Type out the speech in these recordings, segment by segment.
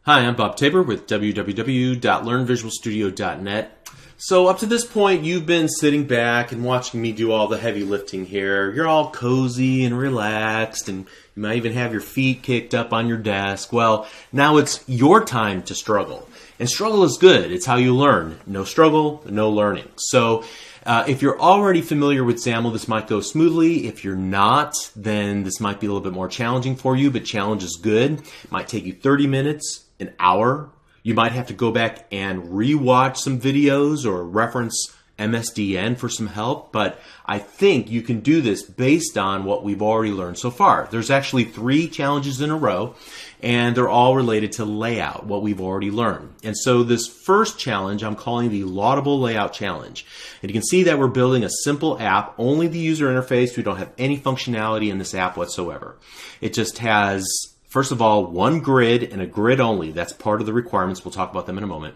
Hi, I'm Bob Tabor with www.learnvisualstudio.net. So up to this point, you've been sitting back and watching me do all the heavy lifting here. You're all cozy and relaxed, and you might even have your feet kicked up on your desk. Well, now it's your time to struggle. And struggle is good. It's how you learn. No struggle, no learning. So if you're already familiar with XAML, this might go smoothly. If you're not, then this might be a little bit more challenging for you, but challenge is good. It might take you 30 minutes, an hour. You might have to go back and re-watch some videos or reference MSDN for some help, but I think you can do this based on what we've already learned so far. There's actually 3 challenges in a row, and they're all related to layout, what we've already learned. And so this first challenge I'm calling the Laudable Layout Challenge. And you can see that we're building a simple app, only the user interface. We don't have any functionality in this app whatsoever. It just has, first of all, one grid and a grid only. That's part of the requirements. We'll talk about them in a moment.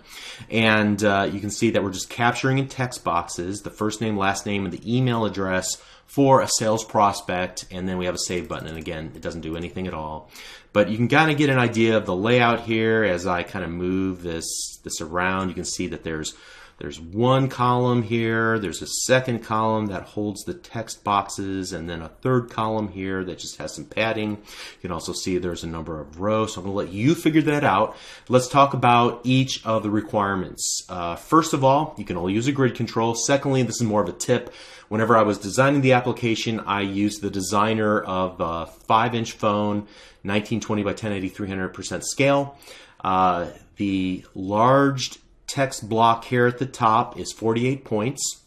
And you can see that we're just capturing in text boxes the first name, last name, and the email address for a sales prospect. And then we have a save button. And again, it doesn't do anything at all. But you can kind of get an idea of the layout here as I kind of move this around. You can see that there's one column here, there's a second column that holds the text boxes, and then a third column here that just has some padding. You can also see there's a number of rows, so I'm going to let you figure that out. Let's talk about each of the requirements. First of all, you can only use a grid control. Secondly, this is more of a tip. Whenever I was designing the application, I used the designer of a 5-inch phone, 1920 by 1080, 300% scale. The large text block here at the top is 48 points,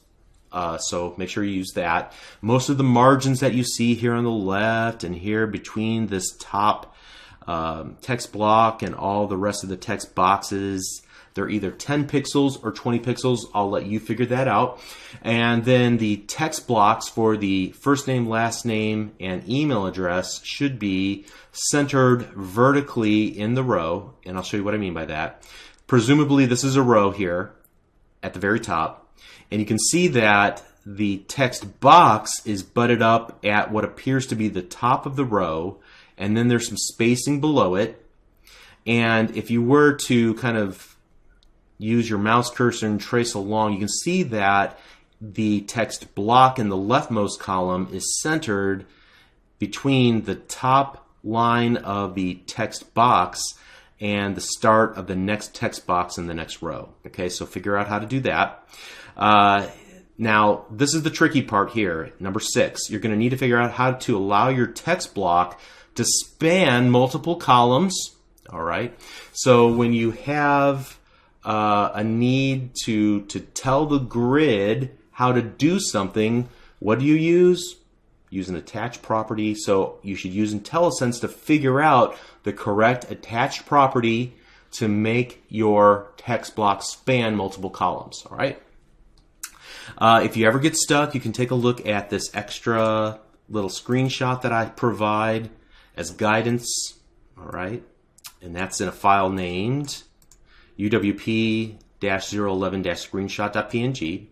so make sure you use that. Most of the margins that you see here on the left and here between this top text block and all the rest of the text boxes, they're either 10 pixels or 20 pixels. I'll let you figure that out. And then the text blocks for the first name, last name, and email address should be centered vertically in the row, and I'll show you what I mean by that. Presumably this is a row here at the very top, and you can see that the text box is butted up at what appears to be the top of the row, and then there's some spacing below it. And if you were to kind of use your mouse cursor and trace along, you can see that the text block in the leftmost column is centered between the top line of the text box and the start of the next text box in the next row. Okay, so figure out how to do that. Now, this is the tricky part here, number 6. You're going to need to figure out how to allow your text block to span multiple columns. All right, so when you have a need to tell the grid how to do something, what do you use? Use an attached property. So you should use IntelliSense to figure out the correct attached property to make your text block span multiple columns. All right. If you ever get stuck, you can take a look at this extra little screenshot that I provide as guidance. All right. And that's in a file named UWP-011-screenshot.png.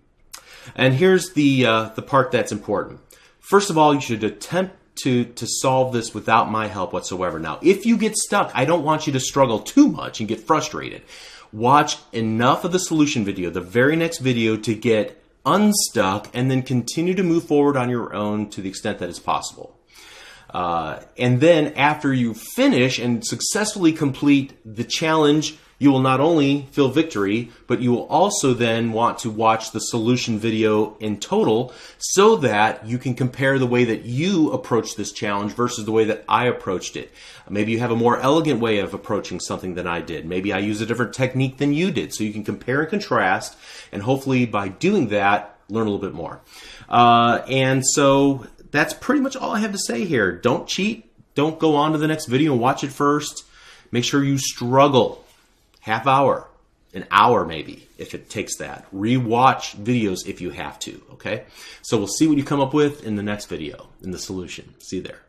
And here's the part that's important. First of all, you should attempt to solve this without my help whatsoever. Now, if you get stuck, I don't want you to struggle too much and get frustrated. Watch enough of the solution video, the very next video, to get unstuck, and then continue to move forward on your own to the extent that it's possible. And then after you finish and successfully complete the challenge, you will not only feel victory, but you will also then want to watch the solution video in total so that you can compare the way that you approach this challenge versus the way that I approached it. Maybe you have a more elegant way of approaching something than I did. Maybe I use a different technique than you did. So you can compare and contrast, and hopefully by doing that, learn a little bit more. And so that's pretty much all I have to say here. Don't cheat. Don't go on to the next video and watch it first. Make sure you struggle. Half hour, an hour maybe, if it takes that. Rewatch videos if you have to, okay? So we'll see what you come up with in the next video, in the solution. See you there.